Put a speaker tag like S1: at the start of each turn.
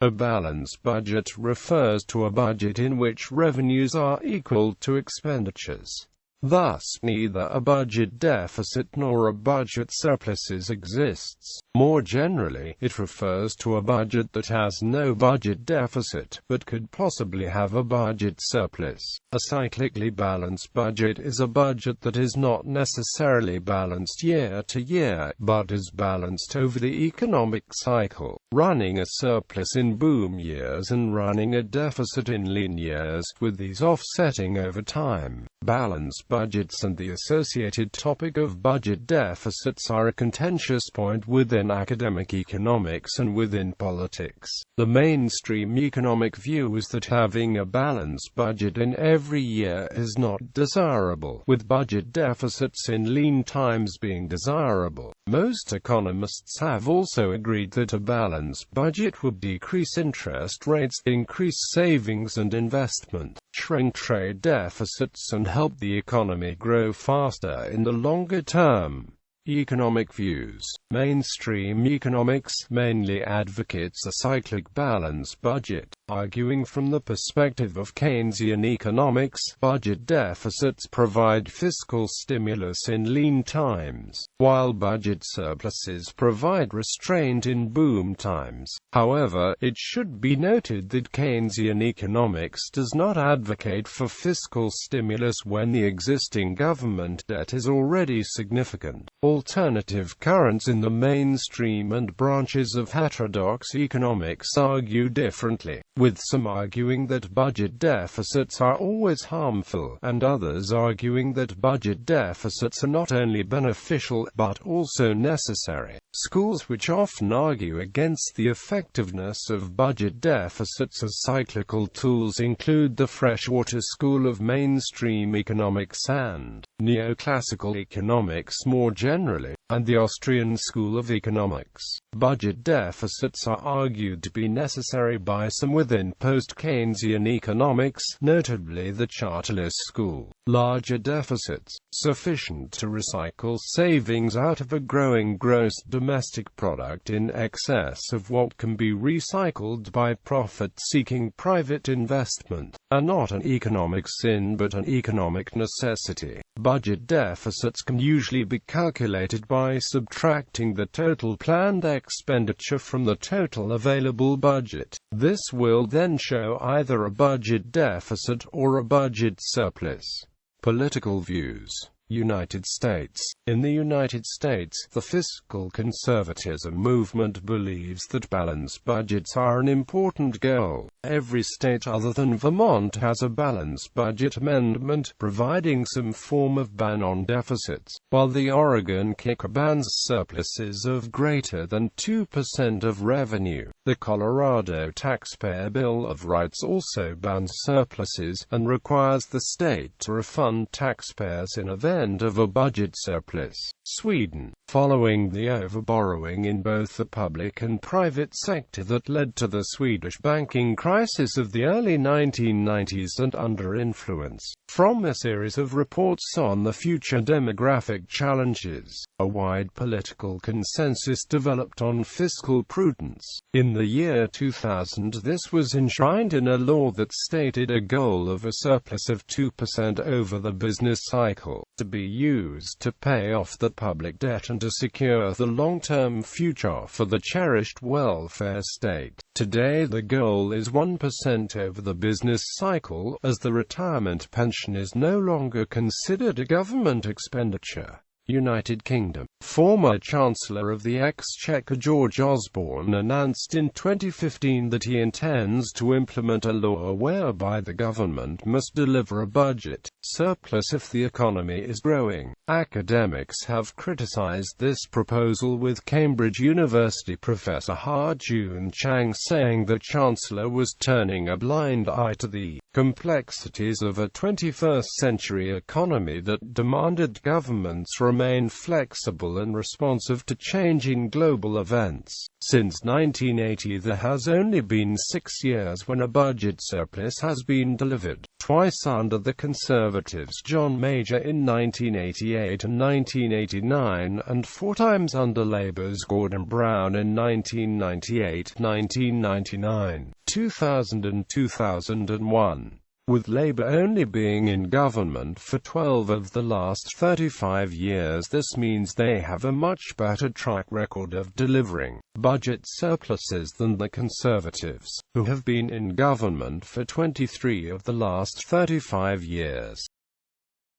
S1: A balanced budget refers to a budget in which revenues are equal to expenditures. Thus, neither a budget deficit nor a budget surplus exists. More generally, it refers to a budget that has no budget deficit, but could possibly have a budget surplus. A cyclically balanced budget is a budget that is not necessarily balanced year to year, but is balanced over the economic cycle, running a surplus in boom years and running a deficit in lean years, with these offsetting over time. Balanced budgets and the associated topic of budget deficits are a contentious point within academic economics and within politics. The mainstream economic view is that having a balanced budget in every year is not desirable, with budget deficits in lean times being desirable. Most economists have also agreed that a balanced budget would decrease interest rates, increase savings and investment, shrink trade deficits and help the economy grow faster in the longer term. Economic views. Mainstream economics mainly advocates a cyclic balanced budget, arguing from the perspective of Keynesian economics, budget deficits provide fiscal stimulus in lean times, while budget surpluses provide restraint in boom times. However, it should be noted that Keynesian economics does not advocate for fiscal stimulus when the existing government debt is already significant. Alternative currents in the mainstream and branches of heterodox economics argue differently, with some arguing that budget deficits are always harmful, and others arguing that budget deficits are not only beneficial, but also necessary. Schools which often argue against the effectiveness of budget deficits as cyclical tools include the freshwater school of mainstream economics and neoclassical economics more generally, and the Austrian school of economics. Budget deficits are argued to be necessary by some within post-Keynesian economics, notably the Chartist school. Larger deficits, sufficient to recycle savings out of a growing gross domestic product in excess of what can be recycled by profit-seeking private investment, are not an economic sin but an economic necessity. Budget deficits can usually be calculated by subtracting the total planned expenditure from the total available budget. This will then show either a budget deficit or a budget surplus. Political views. United States. In the United States, the fiscal conservatism movement believes that balanced budgets are an important goal. Every state other than Vermont has a balanced budget amendment, providing some form of ban on deficits, while the Oregon kicker bans surpluses of greater than 2% of revenue. The Colorado Taxpayer Bill of Rights also bans surpluses, and requires the state to refund taxpayers in event of a budget surplus. Sweden. Following the overborrowing in both the public and private sector that led to the Swedish banking crisis of the early 1990s and under influence from a series of reports on the future demographic challenges, a wide political consensus developed on fiscal prudence. In the year 2000, this was enshrined in a law that stated a goal of a surplus of 2% over the business cycle, to be used to pay off the public debt and to secure the long-term future for the cherished welfare state. Today the goal is 1% over the business cycle, as the retirement pension is no longer considered a government expenditure. United Kingdom. Former Chancellor of the Exchequer George Osborne announced in 2015 that he intends to implement a law whereby the government must deliver a budget surplus if the economy is growing. Academics have criticized this proposal, with Cambridge University professor Ha-Jun Chang saying the Chancellor was turning a blind eye to the complexities of a 21st century economy that demanded governments remain remain flexible and responsive to changing global events. Since 1980 there has only been 6 years when a budget surplus has been delivered, twice under the Conservatives' John Major in 1988 and 1989, and 4 times under Labour's Gordon Brown in 1998, 1999, 2000 and 2001. With Labour only being in government for 12 of the last 35 years, this means they have a much better track record of delivering budget surpluses than the Conservatives, who have been in government for 23 of the last 35 years.